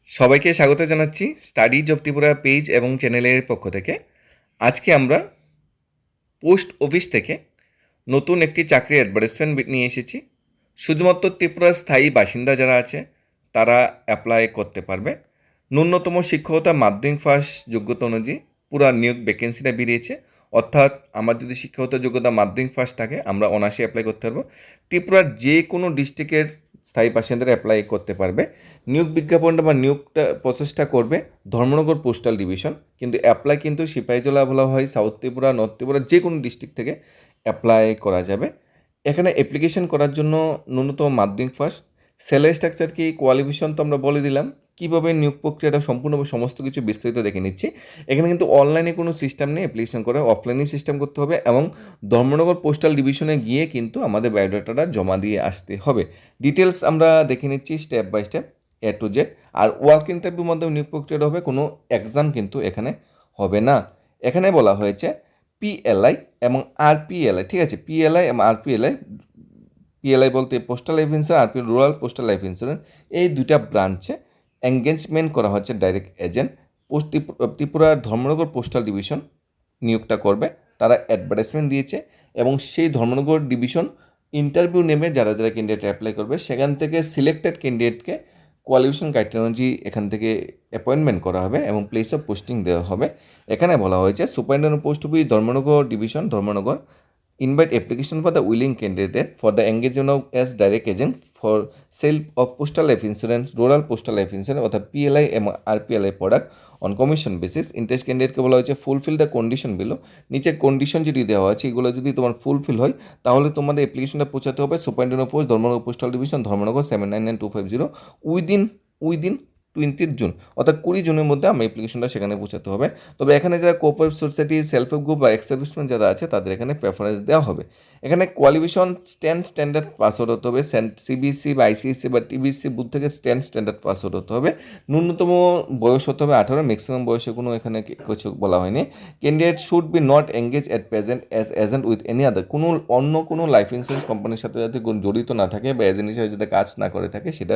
সবাইকে স্বাগত জানাচ্ছি স্টাডি জব ত্রিপুরা পেজ এবং চ্যানেলের পক্ষ থেকে। আজকে আমরা পোস্ট অফিস থেকে নতুন একটি চাকরি অ্যাডভার্টাইজমেন্ট নিয়ে এসেছি। শুধুমাত্র ত্রিপুরার স্থায়ী বাসিন্দা যারা আছে তারা অ্যাপ্লাই করতে পারবে। ন্যূনতম শিক্ষকতা মাধ্যমিক পাস যোগ্যতা অনুযায়ী পুরা নিয়োগ ভ্যাকেন্সিটা বেরিয়েছে। অর্থাৎ আমার যদি শিক্ষকতা যোগ্যতা মাধ্যমিক পাস থাকে আমরা অনায়াসে অ্যাপ্লাই করতে পারবো। ত্রিপুরার যে কোনো ডিস্ট্রিক্টের স্থায়ী বাসিন্দারা অ্যাপ্লাই করতে পারবে। নিয়োগ বিজ্ঞাপনটা বা নিয়োগটা প্রসেসটা করবে ধর্মনগর পোস্টাল ডিভিশন, কিন্তু অ্যাপ্লাই কিন্তু সিপাহীজলা বলা হয়, সাউথ ত্রিপুরা, নর্থ ত্রিপুরা যে কোনো ডিস্ট্রিক্ট থেকে অ্যাপ্লাই করা যাবে। এখানে অ্যাপ্লিকেশন করার জন্য ন্যূনতম মাধ্যমিক পাস। স্যালারি স্ট্রাকচার কি, কোয়ালিফিকেশন তো আমরা বলে দিলাম। কীভাবে নিয়োগ প্রক্রিয়াটা সম্পূর্ণভাবে সমস্ত কিছু বিস্তারিত দেখে নিচ্ছি। এখানে কিন্তু অনলাইনে কোনো সিস্টেম নেই অ্যাপ্লিকেশন করে, অফলাইনে সিস্টেম করতে হবে এবং ধর্মনগর পোস্টাল ডিভিশনে গিয়ে কিন্তু আমাদের বায়োডাটাটা জমা দিয়ে আসতে হবে। ডিটেলস আমরা দেখে নিচ্ছি step by step, A to Z. আর ওয়ার্ক ইন্টারভিউর মাধ্যমে নিয়োগ প্রক্রিয়াটা হবে, কোনো এক্সাম কিন্তু এখানে হবে না। এখানে বলা হয়েছে পিএলআই এবং আরপিএলআই, ঠিক আছে, পিএলআই এবং আরপিএলআই। পিএলআই বলতে postal life insurance, RPL rural postal life insurance, এই দুইটা ব্রাঞ্চে এঙ্গেজমেন্ট করা হচ্ছে ডাইরেক্ট এজেন্ট। ত্রিপুরার ধর্মনগর পোস্টাল ডিভিশন নিয়োগটা করবে, তারা অ্যাডভার্টাইজমেন্ট দিয়েছে এবং সেই ধর্মনগর ডিভিশন ইন্টারভিউ নেবে যারা যারা ক্যান্ডিডেট অ্যাপ্লাই করবে, সেখান থেকে সিলেক্টেড ক্যান্ডিডেটকে কোয়ালিফিকেশন ক্রাইটেরিয়া অনুযায়ী এখান থেকে অ্যাপয়েন্টমেন্ট করা হবে এবং প্লেস অফ পোস্টিং দেওয়া হবে। এখানে বলা হয়েছে superintendent post office Dharmanagar division, Dharmanagar invite application for the willing candidate for the engagement as direct agent for sale of postal life insurance, rural postal life insurance অর্থাৎ PLI এবং RPLI product on commission basis. Interest ক্যান্ডিডেটকে বলা হয়েছে fulfil the condition below. নিচে condition যদি দেওয়া আছে এগুলো যদি তোমার ফুলফিল হয় তাহলে তোমাদের অ্যাপ্লিকেশনটা পৌঁছাতে হবে superintendent post Dharmanagar postal division, Dharmanagar 799250 within 20 June, অর্থাৎ 20 জুনের মধ্যে আমার অ্যাপ্লিকেশনটা সেখানে পৌঁছাতে হবে। তবে এখানে যারা cooperative society, self help group বা এক্সার্ভিসমেন্ট যারা আছে তাদের এখানে প্রেফারেন্স দেওয়া হবে। এখানে কোয়ালিফিকেশন স্ট্যান্ডার্ড পাসওয়ার্ড হতে হবে, সিবিএসসি বা আইসিএসসি বা টিবিএসসি বুথ থেকে স্ট্যান্ডার্ড পাসওয়ার্ড হতে হবে। ন্যূনতম বয়স হতে হবে 18, ম্যাক্সিমাম বয়সে কোনো এখানে কিছু বলা হয়নি। Candidate should be not engage at present as agent with any other, অন্য কোনো লাইফ ইন্স্যুরেন্স কোম্পানির সাথে যাতে জড়িত না থাকে বা এজেন্ট হিসেবে যাতে কাজ না করে থাকে সেটা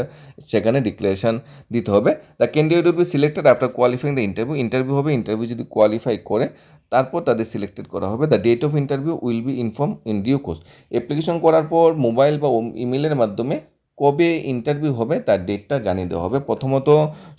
সেখানে ডিক্লারেশন দিতে হবে। The candidate will be selected after qualifying the interview হবে, ইন্টারভিউ যদি কোয়ালিফাই করে তারপর তাদের সিলেক্টেড করা হবে। The date of interview will be inform in due course. Application করার পর মোবাইল বা ইমেলের মাধ্যমে কবে ইন্টারভিউ হবে তার ডেটটা জানিয়ে দেওয়া হবে। প্রথমত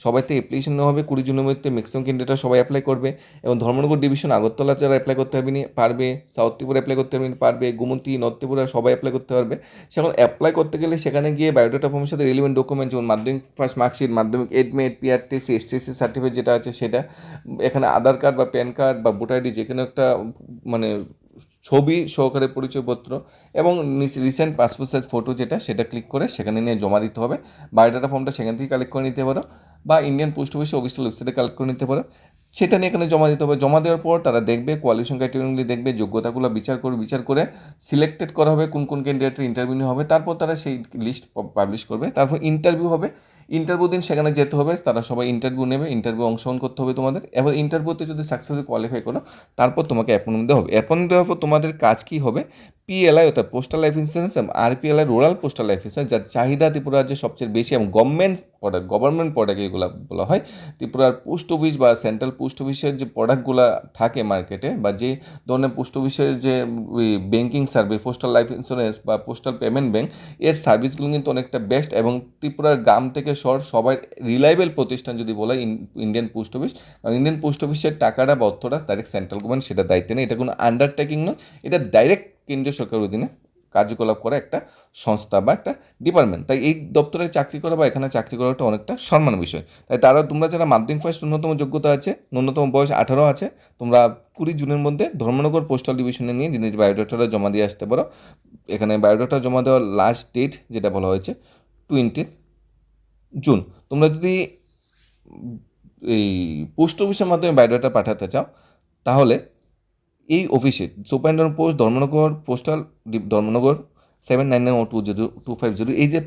সবাই থেকে অ্যাপ্লিকেশন নেওয়া হবে 20 জনের মধ্যে, ম্যাক্সিমাম ক্যান্ডিডেটরা সবাই অ্যাপ্লাই করবে এবং ধর্মনগর ডিভিশন আগরতলা যারা অ্যাপ্লাই করতে পারবে, সাউথ ত্রিপুরা অ্যাপ্লাই করতে পারবে, গুমতি, নর্থ ত্রিপুরা সবাই অ্যাপ্লাই করতে পারবে। সেখন অ্যাপ্লাই করতে গেলে সেখানে গিয়ে বায়োডাটা ফর্মের সাথে রিলেভেন্ট ডকুমেন্ট যেমন মাধ্যমিক ফার্স্ট মার্কশিট, মাধ্যমিক এডমিট, পিআরটিসি, এসটিসি সার্টিফিকেট যেটা আছে সেটা, এখানে আধার কার্ড বা প্যান কার্ড বা ভোটার আইডি যে কোনো একটা মানে ছবি সহকারে পরিচয়পত্র এবং রিসেন্ট পাসপোর্ট সাইজ ফটো যেটা সেটা ক্লিক করে সেখানে নিয়ে জমা দিতে হবে। বায়োডাটা ফর্মটা সেখান থেকে কালেক্ট করে নিতে পারো বা ইন্ডিয়ান পোস্ট অফিসে অফিসিয়াল ওয়েবসাইটে কালেক্ট করে নিতে পারো। সেটা নিয়ে এখানে জমা দিতে হবে। জমা দেওয়ার পর তারা দেখবে কোয়ালিফিকেশন ক্রাইটেরিয়াগুলি দেখবে, যোগ্যতাগুলো বিচার করে সিলেক্টেড করা হবে কোন কোন ক্যান্ডিডেটের ইন্টারভিউ হবে। তারপর তারা সেই লিস্ট পাবলিশ করবে। তারপর ইন্টারভিউ হবে, ইন্টারভিউ দিন সেখানে যেতে হবে, তারা সবাই ইন্টারভিউ নেবে, ইন্টারভিউ অংশগ্রহণ করতে হবে তোমাদের। এবার ইন্টারভিউতে যদি সাকসেসফুলি কোয়ালিফাই করো তারপর তোমাকে অ্যাপয়েন্টমেন্ট দেওয়া হবে। অ্যাপয়েন্টমেন্ট দেওয়ার পর তোমাদের কাজ কী হবে, পিএলআই অর্থাৎ পোস্টাল লাইফ ইন্স্যুরেন্স এবং RPLI rural postal life insurance যার চাহিদা ত্রিপুরা রাজ্যে সবচেয়ে বেশি এবং গভর্নমেন্ট প্রোডাক্ট এগুলো বলা হয়। ত্রিপুরার পোস্ট অফিস বা সেন্ট্রাল পোস্ট অফিসের যে প্রোডাক্টগুলো থাকে মার্কেটে বা যে ধরনের পোস্ট অফিসের যে banking service, postal life insurance বা পোস্টাল পেমেন্ট ব্যাঙ্ক, এর সার্ভিসগুলো কিন্তু অনেকটা বেস্ট এবং ত্রিপুরার গ্রাম থেকে শহর সবাই রিলায়েবল প্রতিষ্ঠান যদি বলা হয় ইন্ডিয়ান পোস্ট অফিস। কারণ ইন্ডিয়ান পোস্ট অফিসের টাকাটা বা অর্থটা ডাইরেক্ট সেন্ট্রাল গভর্নমেন্ট সেটা দায়িত্ব নেই, এটা কোনো আন্ডারটেকিং নয়, এটা ডাইরেক্ট কেন্দ্রীয় সরকারের অধীনে কার্যকলাপ করা একটা সংস্থা বা একটা ডিপার্টমেন্ট। তাই এই দপ্তরে চাকরি করা বা এখানে চাকরি করাটা অনেকটা সম্মানের বিষয়। তাই তোমরা যারা মাধ্যমিক ফার্স্ট ন্যূনতম যোগ্যতা আছে, ন্যূনতম বয়স 18 আছে, তোমরা 20 জুনের মধ্যে ধর্মনগর পোস্টাল ডিভিশনে নিয়ে জিনিস বায়োডাটাটা জমা দিয়ে আসতে পারো। এখানে বায়োডাটা জমা দেওয়ার লাস্ট ডেট যেটা বলা হয়েছে 20 জুন। তোমরা যদি এই পোস্ট অফিসের মাধ্যমে বায়োডাটা পাঠাতে চাও তাহলে এই অফিসে superintendent post Dharmanagar postal Dharmanagar 79912025 এই যে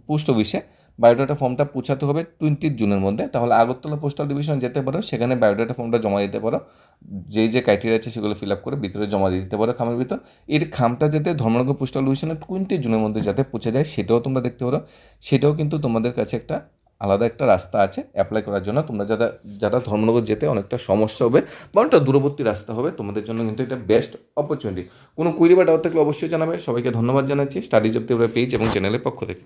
পোস্ট অফিসে বায়োডাটা ফর্মটা পৌঁছাতে হবে 20 জুনের মধ্যে। তাহলে আগরতলা পোস্টাল ডিভিশন যেতে পারো, সেখানে বায়োডাটা ফর্মটা জমা দিতে পারো, যে ক্রাইটেরিয়া আছে সেগুলো ফিল আপ করে ভিতরে জমা দিয়ে দিতে পারো খামের ভিতর। এর খামটা যাতে ধর্মনগর পোস্টাল ডিভিশনে 20 জুনের মধ্যে যাতে পৌঁছে যায় সেটাও তোমরা দেখতে পারো, সেটাও কিন্তু তোমাদের কাছে একটা আলাদা একটা রাস্তা আছে অ্যাপ্লাই করার জন্য। তোমরা যারা ধর্মনগর যেতে অনেকটা সমস্যা হবে বা অনেকটা দূরবর্তী রাস্তা হবে, তোমাদের জন্য কিন্তু এটা বেস্ট অপরচুনিটি। কোনো কুইরি বা ডাউট থাকলে অবশ্যই জানাবে। সবাইকে ধন্যবাদ জানাচ্ছি স্টাডিজ অফ ত্রিপুরা পেজ এবং চ্যানেলের পক্ষ থেকে।